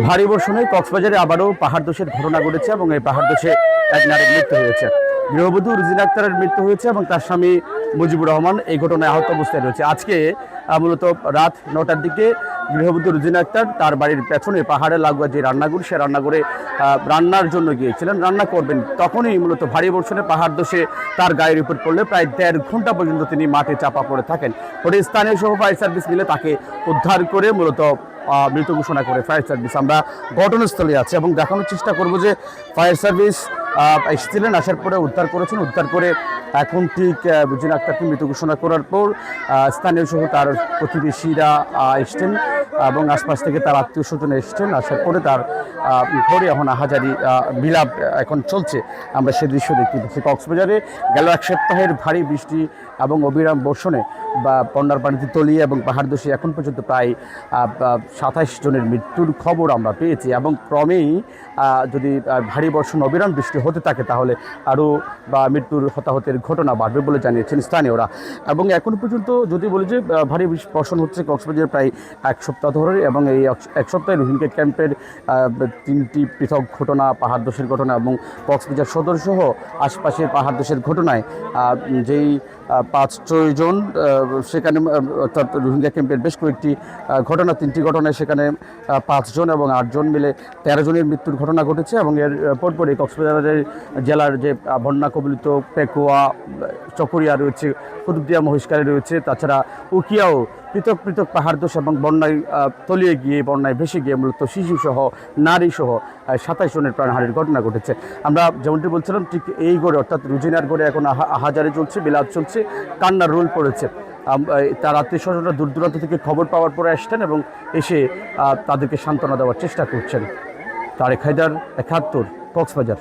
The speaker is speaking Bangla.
ভারী বর্ষণে কক্সবাজারে আবারও পাহাড় ধসের ঘটনা ঘটেছে এবং এই পাহাড় ধসে এক নারীর মৃত্যু হয়েছে। গৃহবধূ রুজিনা আক্তারের মৃত্যু হয়েছে এবং তার স্বামী মুজিবুর রহমান এই ঘটনায় আহত অবস্থায় রয়েছে। আজকে মূলত রাত 9টার দিকে গৃহবধূ রুজিনা আক্তার তার বাড়ির পেছনে পাহাড়ে লাগোয়া যে রান্নাঘর, সে রান্নাঘরে রান্নার জন্য গিয়েছিলেন, রান্না করবেন। তখনই মূলত ভারী বর্ষণে পাহাড় ধসে তার গায়ের উপর পড়লে প্রায় 1.5 ঘন্টা পর্যন্ত তিনি মাঠে চাপা পড়ে থাকেন। পরে স্থানীয় সহ ফায়ার সার্ভিস মিলে তাকে উদ্ধার করে মূলত মৃত ঘোষণা করে ফায়ার সার্ভিস। আমরা ঘটনাস্থলে আছি এবং দেখানোর চেষ্টা করব যে ফায়ার সার্ভিস এসেছিলেন, আসার পরে উদ্ধার করেছেন। উদ্ধার করে এখন ঠিক রুজিনা আক্তারকে মৃত ঘোষণা করার পর স্থানীয় সহ তার প্রতিবেশীরা এসছেন এবং আশপাশ থেকে তার আত্মীয় স্বজন এসছেন। আসার পরে তার ঘরে এখন আহাজারি বিলাপ এখন চলছে। আমরা সে দৃশ্য দেখতে পাচ্ছি। কক্সবাজারে গেল এক সপ্তাহের ভারী বৃষ্টি এবং অবিরাম বর্ষণে বা বন্যার পানিতে তলিয়ে এবং পাহাড় ধসে এখন পর্যন্ত প্রায় 27 জনের মৃত্যুর খবর আমরা পেয়েছি এবং ক্রমেই যদি ভারী বর্ষণ অবিরাম বৃষ্টি হতে থাকে তাহলে আরও মৃত্যুর হতাহতের ঘটনা বাড়বে বলে জানিয়েছেন স্থানীয়রা। এবং এখন পর্যন্ত যদি বলি যে ভারী বর্ষণ হচ্ছে কক্সবাজারে প্রায় এক সপ্তাহ ধরে এবং এই এক সপ্তাহে রোহিঙ্গা ক্যাম্পের 3টি পৃথক ঘটনা, পাহাড় ধসের ঘটনা এবং কক্সবাজার সদর সহ আশপাশের পাহাড় ধসের ঘটনায় যেই 5-6 জন সেখানে, অর্থাৎ রোহিঙ্গা ক্যাম্পের বেশ কয়েকটি ঘটনা, 3টি ঘটনায় সেখানে 5 জন এবং 8 জন মিলে 13 জনের মৃত্যুর ঘটনা ঘটেছে। এবং এর পরপরই কক্সবাজারের জেলার যে বন্যা কবলিত পেকুয়া, চকরিয়া রয়েছে, কুতুবদিয়া, মহিষকালী রয়েছে, তাছাড়া উকিয়াও পৃথক পৃথক পাহাড় ধস এবং বন্যায় তলিয়ে গিয়ে, বন্যায় ভেসে গিয়ে মূলত শিশুসহ নারীসহ 27 জনের প্রাণহানির ঘটনা ঘটেছে। আমরা যেমনটি বলছিলাম ঠিক এই গড়ে, অর্থাৎ রুজিনার গড়ে এখন আহাজারি চলছে, বিলাপ চলছে, কান্নার রোল পড়েছে। তার আত্মীয় স্বজনরা দূর দূরান্ত থেকে খবর পাওয়ার পরে আসছেন এবং এসে তাদেরকে সান্ত্বনা দেওয়ার চেষ্টা করছেন। তারেক হায়দার, 71, কক্সবাজার।